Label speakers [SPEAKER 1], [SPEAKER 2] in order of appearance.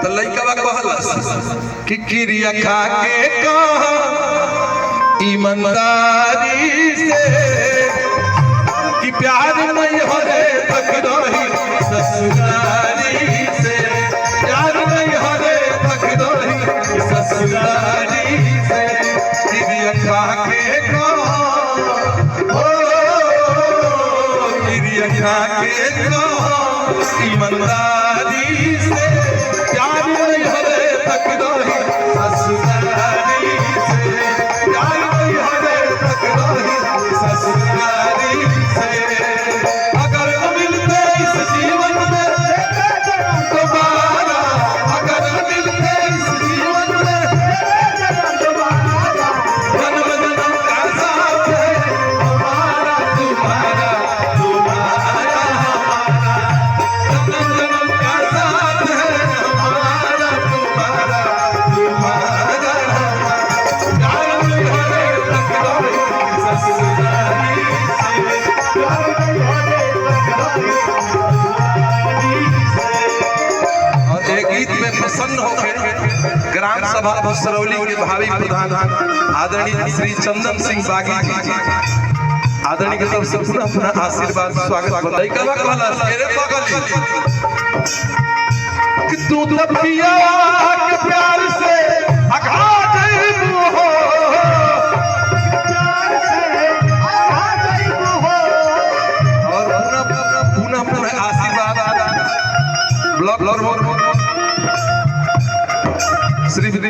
[SPEAKER 1] तो लइकवा कहल कि क्रिया खा के कह ईमानदारी से कि प्यार नहीं हरे तक रही ससुरारी से, प्यार नहीं हरे तक रही ससुरारी से। क्रिया खा के कह क्रिया खा के कह ईमानदारी से प्यार नहीं हरे तक रही ससुरारी से, प्यार नहीं हरे तक रही ससुरारी से। अगर मिलते इस जीवन में दोबारा, अगर मिलते इस जीवन में जन्म जन्म का साथ है हमारा तुम्हारा, तुम्हारा जन्म जन्म का साथ है हमारा तुम्हारा, तुम्हारा प्यार नहीं हरे तक रही ससुरारी से, प्यार नहीं हरे तक रही ससुरारी से। और एक गीत में प्रसन्न होकर ग्राम सभा भसरौली के भावी प्रधान आदरणीय श्री चंदन सिंह बागी जी आदरणीय की तरफ से पुनः पुनः आशीर्वाद स्वागत बधाई का कहला मेरे बगल कि तू तब किया के प्यार से अघा गई हो, प्यार से अघा गई हो। और पुनः पुनः आशीर्वाद ब्लॉक